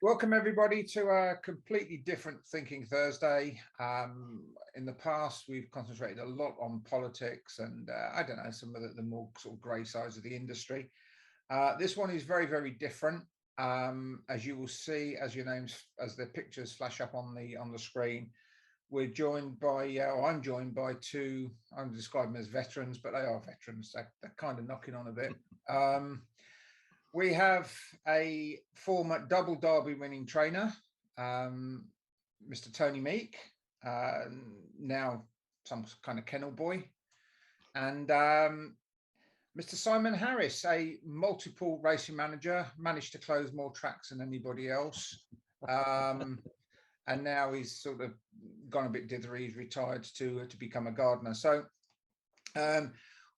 Welcome everybody to a completely different Thinking Thursday. In the past, we've concentrated a lot on politics and I don't know, some of the more sort of grey sides of the industry. This one is very, very different. As you will see, as the pictures flash up on the screen, we're joined by, I'm joined by two, I'm describing them as veterans, but they are veterans. They're kind of knocking on a bit. We have a former double Derby winning trainer, Mr. Tony Meek, now some kind of kennel boy, and Mr. Simon Harris, a multiple racing manager, managed to close more tracks than anybody else. And now he's sort of gone a bit dithery. He's retired to become a gardener. So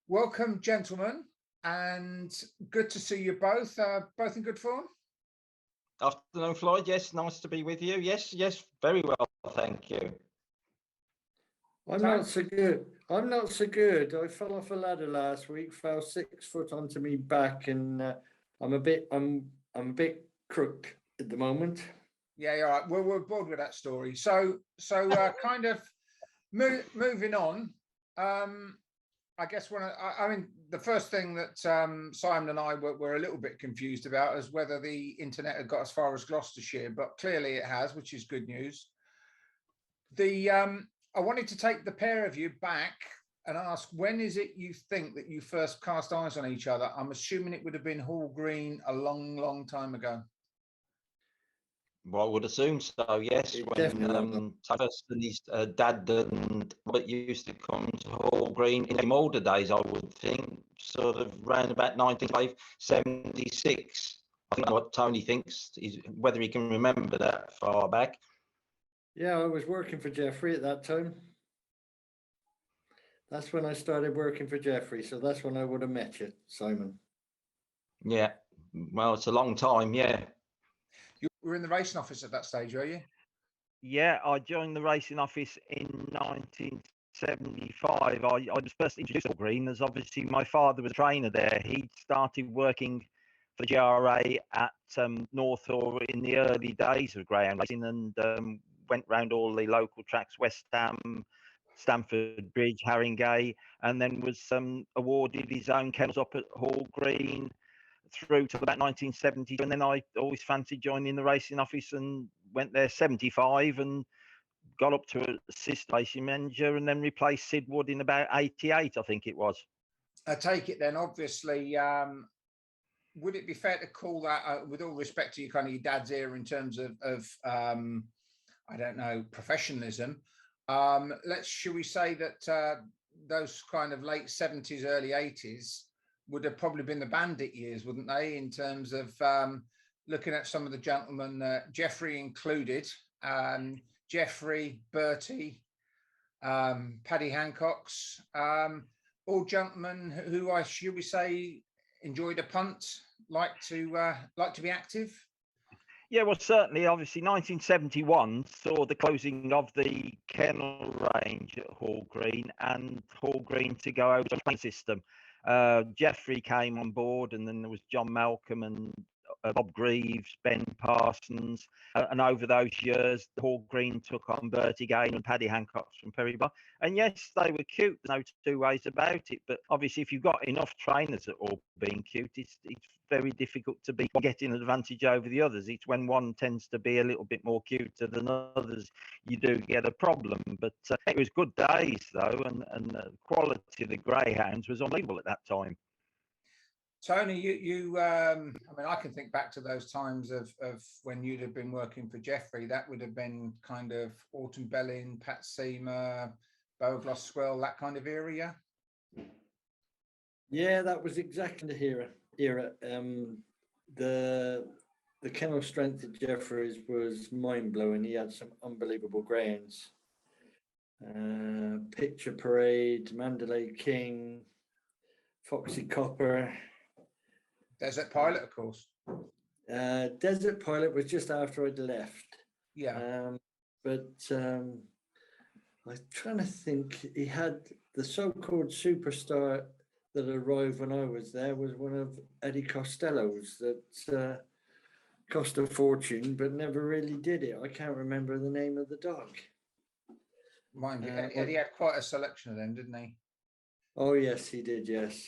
welcome, gentlemen. And good to see you both. Both in good form. Afternoon, Floyd. Yes, nice to be with you. Yes, very well, thank you. I'm not so good. I fell off a ladder last week, fell 6 foot onto me back, and I'm a bit crook at the moment. Yeah, you're right. We're bored with that story. So kind of moving on. I guess I mean, the first thing that Simon and I were a little bit confused about is whether the internet had got as far as Gloucestershire, but clearly it has, which is good news. I wanted to take the pair of you back and ask, when is it you think that you first cast eyes on each other? I'm assuming it would have been Hall Green a long, long time ago. Well, I would assume so, yes. When Travis and his dad and what used to come to Hall Green in the older days, I would think, sort of around about 1976. I think what Tony thinks, is whether he can remember that far back. Yeah, I was working for Jeffrey at that time. That's when I started working for Jeffrey, so that's when I would have met you, Simon. Yeah, well, it's a long time, yeah. You were in the racing office at that stage, were you? Yeah, I joined the racing office in 1975. I was first introduced to Hall Green as obviously my father was a trainer there. He started working for GRA at Northaw in the early days of greyhound racing and went round all the local tracks, West Ham, Stamford Bridge, Haringey, and then was awarded his own kennels up at Hall Green through to about 1970, and then I always fancied joining the racing office and went there 75 and got up to assistant racing manager and then replaced Sid Wood in about 88, I think it was. I take it then, obviously, would it be fair to call that, with all respect to your kind of your dad's era in terms of I don't know, professionalism, should we say that those kind of late 70s, early 80s would have probably been the bandit years, wouldn't they, in terms of looking at some of the gentlemen, Jeffrey included, Jeffrey, Bertie, Paddy Hancock's, all gentlemen who should we say, enjoyed a punt, like to be active? Yeah, well, certainly, obviously, 1971 saw the closing of the kennel range at Hall Green and Hall Green to go over to the train system. Jeffrey came on board, and then there was John Malcolm and Bob Greaves, Ben Parsons, and over those years, Hall Green took on Bertie Gain and Paddy Hancock from Perrybar. And yes, they were cute, no two ways about it. But obviously, if you've got enough trainers that are all being cute, it's very difficult to be getting an advantage over the others. It's when one tends to be a little bit more cuter than others, you do get a problem. But it was good days, though, and the quality of the greyhounds was unbelievable at that time. Tony, I mean, I can think back to those times of when you'd have been working for Jeffrey. That would have been kind of Autumn Bellin, Pat Seamer, Beau Swell, that kind of area. Yeah, that was exactly the era. The kennel strength at Jeffrey's was mind-blowing. He had some unbelievable greyhounds. Picture Parade, Mandalay King, Foxy Copper. Desert Pilot, of course. Desert Pilot was just after I'd left. Yeah. But I'm trying to think. He had the so-called superstar that arrived when I was there was one of Eddie Costello's that cost a fortune, but never really did it. I can't remember the name of the dog. Mind you, Eddie had quite a selection of them, didn't he? Oh yes, he did. Yes.